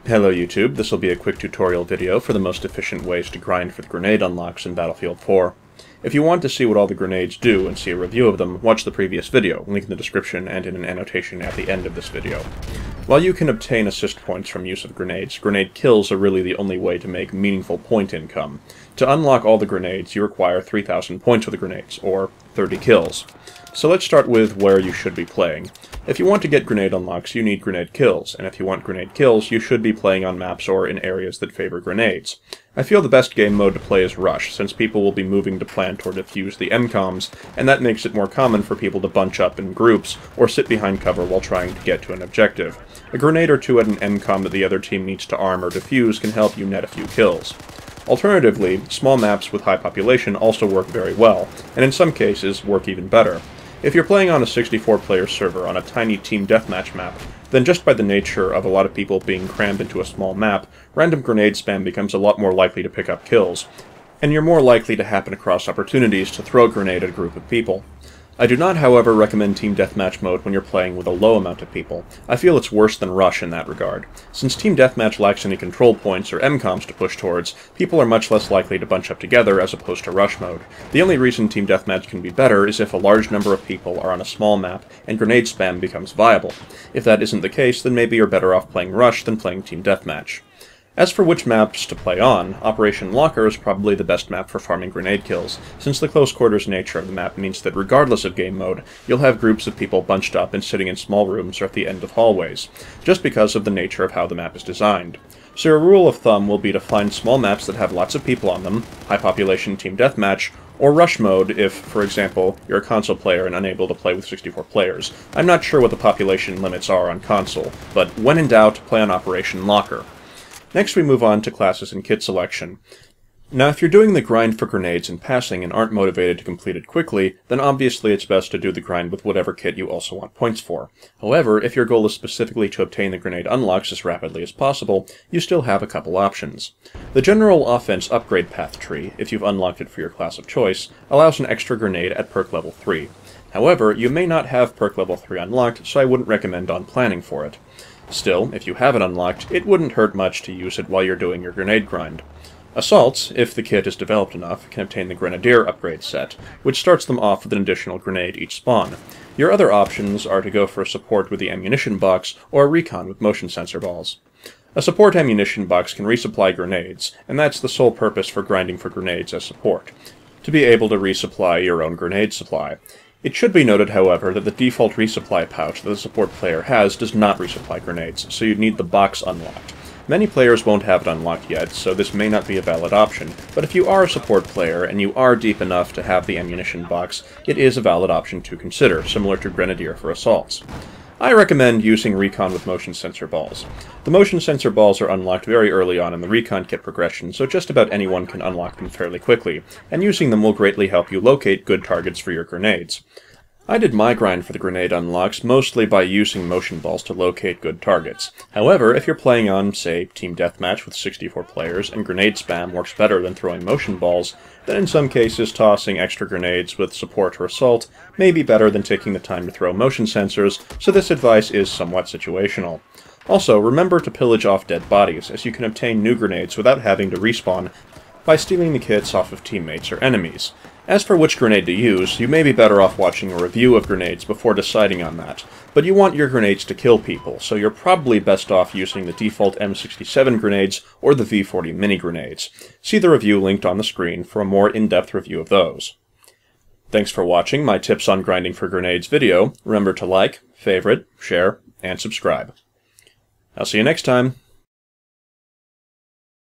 Hello YouTube, this will be a quick tutorial video for the most efficient ways to grind for the grenade unlocks in Battlefield 4. If you want to see what all the grenades do and see a review of them, watch the previous video, link in the description and in an annotation at the end of this video. While you can obtain assist points from use of grenades, grenade kills are really the only way to make meaningful point income. To unlock all the grenades, you require 3,000 points with the grenades, or 30 kills. So let's start with where you should be playing. If you want to get grenade unlocks, you need grenade kills, and if you want grenade kills, you should be playing on maps or in areas that favor grenades. I feel the best game mode to play is Rush, since people will be moving to plant or defuse the MCOMs, and that makes it more common for people to bunch up in groups or sit behind cover while trying to get to an objective. A grenade or two at an MCOM that the other team needs to arm or defuse can help you net a few kills. Alternatively, small maps with high population also work very well, and in some cases work even better. If you're playing on a 64-player server on a tiny team deathmatch map, then just by the nature of a lot of people being crammed into a small map, random grenade spam becomes a lot more likely to pick up kills, and you're more likely to happen across opportunities to throw a grenade at a group of people. I do not, however, recommend Team Deathmatch mode when you're playing with a low amount of people. I feel it's worse than Rush in that regard. Since Team Deathmatch lacks any control points or MCOMs to push towards, people are much less likely to bunch up together as opposed to Rush mode. The only reason Team Deathmatch can be better is if a large number of people are on a small map and grenade spam becomes viable. If that isn't the case, then maybe you're better off playing Rush than playing Team Deathmatch. As for which maps to play on, Operation Locker is probably the best map for farming grenade kills, since the close quarters nature of the map means that regardless of game mode, you'll have groups of people bunched up and sitting in small rooms or at the end of hallways, just because of the nature of how the map is designed. So your rule of thumb will be to find small maps that have lots of people on them, high population team deathmatch, or Rush mode if, for example, you're a console player and unable to play with 64 players. I'm not sure what the population limits are on console, but when in doubt, play on Operation Locker. Next we move on to classes and kit selection. Now if you're doing the grind for grenades and passing and aren't motivated to complete it quickly, then obviously it's best to do the grind with whatever kit you also want points for. However, if your goal is specifically to obtain the grenade unlocks as rapidly as possible, you still have a couple options. The general offense upgrade path tree, if you've unlocked it for your class of choice, allows an extra grenade at perk level 3. However, you may not have perk level 3 unlocked, so I wouldn't recommend on planning for it. Still, if you have it unlocked, it wouldn't hurt much to use it while you're doing your grenade grind. Assaults, if the kit is developed enough, can obtain the Grenadier upgrade set, which starts them off with an additional grenade each spawn. Your other options are to go for a support with the ammunition box, or a recon with motion sensor balls. A support ammunition box can resupply grenades, and that's the sole purpose for grinding for grenades as support, to be able to resupply your own grenade supply. It should be noted, however, that the default resupply pouch that the support player has does not resupply grenades, so you'd need the box unlocked. Many players won't have it unlocked yet, so this may not be a valid option, but if you are a support player and you are deep enough to have the ammunition box, it is a valid option to consider, similar to Grenadier for assaults. I recommend using Recon with motion sensor balls. The motion sensor balls are unlocked very early on in the Recon kit progression, so just about anyone can unlock them fairly quickly, and using them will greatly help you locate good targets for your grenades. I did my grind for the grenade unlocks mostly by using motion balls to locate good targets. However, if you're playing on, say, Team Deathmatch with 64 players and grenade spam works better than throwing motion balls, then in some cases tossing extra grenades with support or assault may be better than taking the time to throw motion sensors, so this advice is somewhat situational. Also, remember to pillage off dead bodies, as you can obtain new grenades without having to respawn by stealing the kits off of teammates or enemies. As for which grenade to use, you may be better off watching a review of grenades before deciding on that, but you want your grenades to kill people, so you're probably best off using the default M67 grenades or the V40 mini grenades. See the review linked on the screen for a more in-depth review of those. Thanks for watching my tips on grinding for grenades video. Remember to like, favorite, share, and subscribe. I'll see you next time.